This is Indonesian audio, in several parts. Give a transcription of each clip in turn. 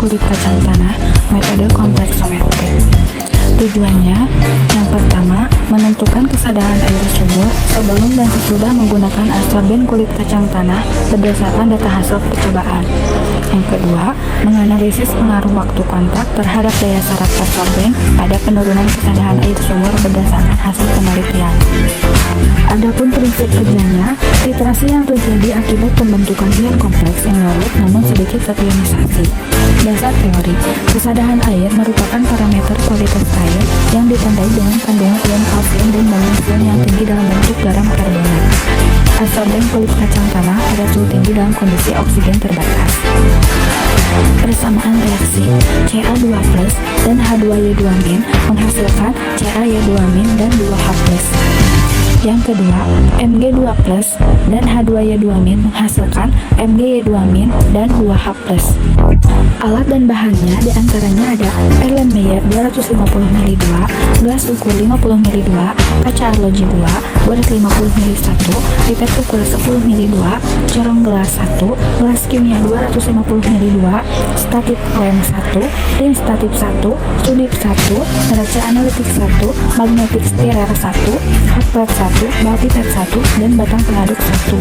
kulit kacang tanah, metode kompleksometrik. Tujuannya, yang pertama, menentukan kesadaran air sumur sebelum dan sesudah menggunakan absorben kulit kacang tanah berdasarkan data hasil percobaan. Yang kedua, menganalisis pengaruh waktu kontak terhadap daya serap absorben pada penurunan kesadaran air sumur berdasarkan hasil penelitian. Adapun prinsip kerjanya, titrasi yang terjadi akibat pembentukan ion kompleks yang larut namun sedikit setionisasi. Dasar teori, kesadaran air merupakan parameter kualitas air yang ditandai dengan kandungan ion kalsium dan magnesium yang tinggi dalam bentuk garam karbonat. Absorben kulit kacang tanah pada suhu tinggi dalam kondisi oksigen terbatas. Persamaan reaksi Ca2+ dan H2Y2- menghasilkan Ca-Y2- dan 2H+. Yang kedua, Mg2+ dan H2Y2- menghasilkan Mgy2- dan 2H+. Alat dan bahannya diantaranya ada Erlenmeyer 250 ml2, gelas ukur 50 ml2, kaca arloji 2, boreh 50 ml1, pipet ukur 10 ml2, corong gelas 1, gelas kimia 250 ml2, statif lem 1, ring statif 1, sudip 1, neraca analitik 1, magnetik stirrer 1, hot plate 1, bal pipet 1, dan batang pengaduk 1.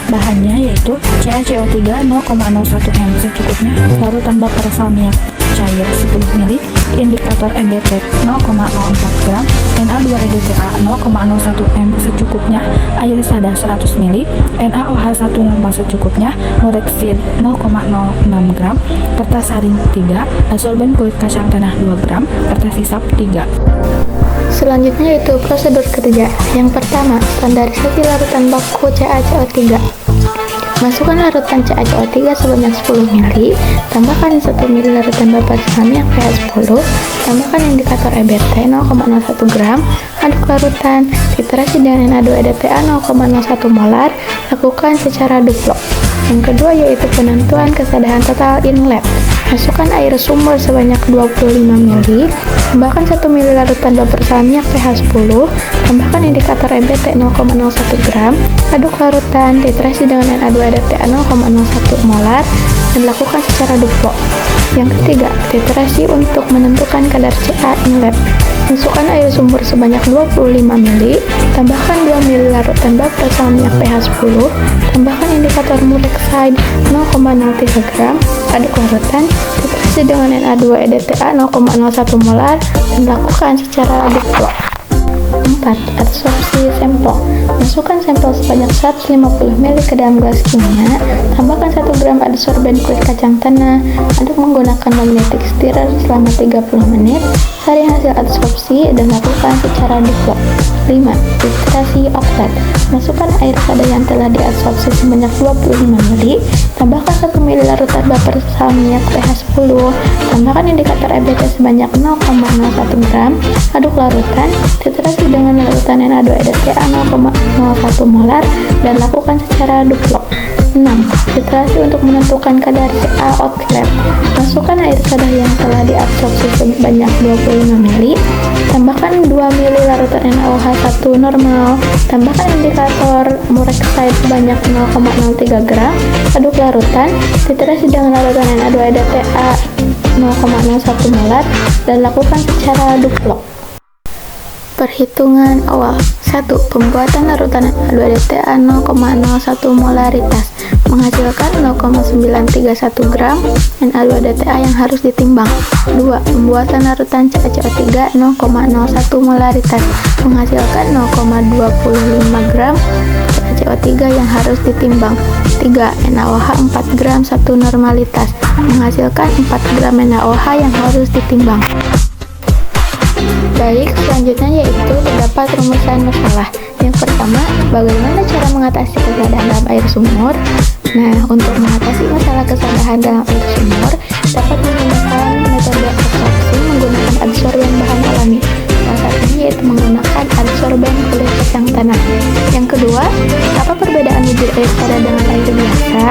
Bahannya yaitu CaCO3 0,01 m secukupnya, larutan bapersal minyak cair 10 ml, indikator EBT 0,04 gram, Na2-EDTA 0,01 m secukupnya, air sadar 100 ml, NaOH1 normal secukupnya, Norexin 0,06 gram, kertas saring 3, absorben kulit kacang tanah 2 gram, kertas hisap 3. Selanjutnya yaitu prosedur kerja. Yang pertama, standarisasi larutan baku CaCO3. Masukkan larutan CaCO3 sebanyak 10 ml, tambahkan 1 ml larutan bapersal minyak pH 10, tambahkan indikator EBT 0,01 gram, aduk larutan, titrasi dengan Na2-EDTA 0,01 molar, lakukan secara duplok. Yang kedua yaitu penentuan kesadaran total in lab. Masukkan air sumur sebanyak 25 ml, tambahkan 1 ml larutan bapersal minyak pH 10, tambahkan indikator EBT 0,01 gram, aduk larutan, titrasi dengan Na2-EDTA 0,01 molar, dan lakukan secara duplok. Yang ketiga, titrasi untuk menentukan kadar Ca in lab. Masukkan air sumur sebanyak 25 ml, tambahkan 2 ml larutan bapersal minyak pH 10, tambahkan indikator Murexide 0,03 gram, aduk larutan, titrasi dengan Na2-EDTA 0,01 molar, dan lakukan secara duplok. 4. Adsorpsi sampel. Masukkan sampel sebanyak 150 ml ke dalam gelas kimia, tambahkan 1 gram adsorben kulit kacang tanah, aduk menggunakan magnetic stirrer selama 30 menit, saring hasil adsorpsi dan lakukan secara duplok. 5. Titrasi oktat. Masukkan air pada yang telah diadsorpsi sebanyak 25 ml, tambahkan 1 ml larutan bapersal minyak pH 10, tambahkan indikator EBT sebanyak 0,01 gram, aduk larutan, titrasi dengan larutan Na2-EDTA 0,01 molar, dan lakukan secara duplok. 6. Titrasi untuk menentukan kadar Ca outlet. Masukkan air soda yang telah diabsorpsi sebanyak 25 ml, tambahkan 2 ml larutan NaOH1 normal, tambahkan indikator Murexide sebanyak 0,03 gram, aduk larutan, titrasi dengan larutan Na2-EDTA 0,01 molar, dan lakukan secara duplok. Perhitungan awal. 1. Pembuatan larutan Na2-EDTA 0,01 molaritas menghasilkan 0,931 gram Na2-EDTA yang harus ditimbang. 2. Pembuatan larutan CaCO3 0,01 molaritas menghasilkan 0,25 gram CaCO3 yang harus ditimbang. 3. NaOH 4 gram 1 normalitas menghasilkan 4 gram NaOH yang harus ditimbang. Baik, selanjutnya yaitu terdapat rumusan masalah. Yang pertama, bagaimana cara mengatasi kesadaran dalam air sumur? Nah, untuk mengatasi masalah kesadaran dalam air sumur, dapat menggunakan metode absorpsi menggunakan adsorben bahan alami. Salah satunya yaitu menggunakan adsorben kulit kacang tanah. Yang kedua, apa perbedaan wujud air soda dengan air biasa?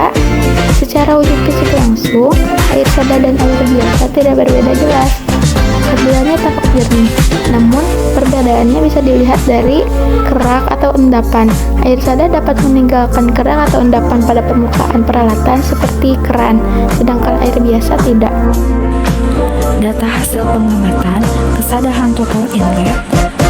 Secara wujud fisik langsung, air soda dan air biasa tidak berbeda jelas. Tampilannya tampak jernih, namun keberadaannya bisa dilihat dari kerak atau endapan. Air soda dapat meninggalkan kerak atau endapan pada permukaan peralatan seperti keran, sedangkan air biasa tidak. Data hasil pengamatan kesadaran total inlet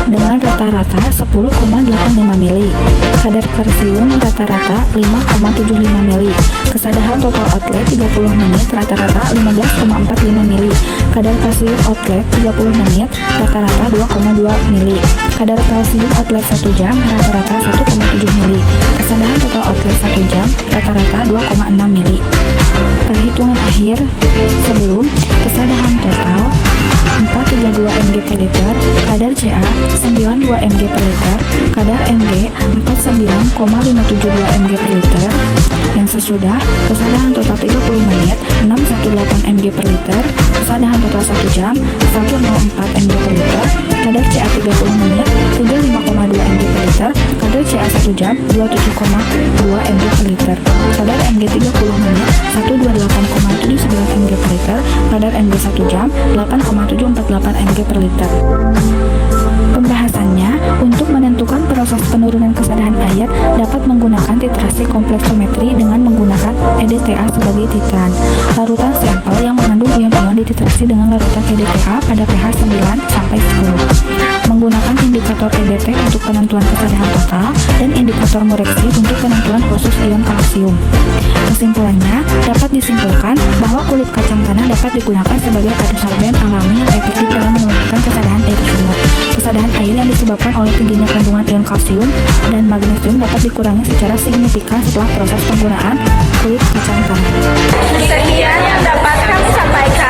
dengan rata-rata 10,85 mili, kadar kalsium rata-rata 5,75 mili, kesadaran total outlet 30 menit rata-rata 15,45 mili, kadar kalsium outlet 30 menit rata-rata 2,2 mili, kadar kalsium outlet 1 jam rata-rata 1,7 mili, kesadaran total outlet 1 jam rata-rata 2,6 mili. Perhitungan akhir sebelum kesadaran total 432 mg per liter, kadar Ca 92 mg per liter, kadar Mg 49,572 mg per liter. Yang sesudah kesadaran total 30 menit 618 mg per liter, kesadaran total 1 jam 104 mg per liter, kadar Ca 30 menit 35,2 mg per liter, kadar Ca 1 jam 27,2 mg per liter, kadar Mg 30 menit 128,79 mg per liter, kadar Mg 1 jam 8,748 mg per liter. Pembahasannya, untuk menentukan proses penurunan kesadaran air dapat menggunakan titrasi kompleksometri dengan menggunakan EDTA sebagai titran. Larutan sampel yang mengandung ion-ion dititrasi dengan larutan EDTA pada pH 9-10. Menggunakan indikator EDT untuk penentuan kesadaran total dan indikator Mureksi untuk penentuan khusus ion kalsium. Kesimpulannya, dapat disimpulkan bahwa kulit kacang tanah dapat digunakan sebagai adsorben alami yang efektif dalam menurunkan kesadaran air sumur. Kesadaran air yang disebabkan oleh tingginya kandungan ion kalsium dan magnesium dapat dikurangi secara signifikan setelah proses penggunaan kulit kacang tanah. Sekian yang dapat kami sampaikan.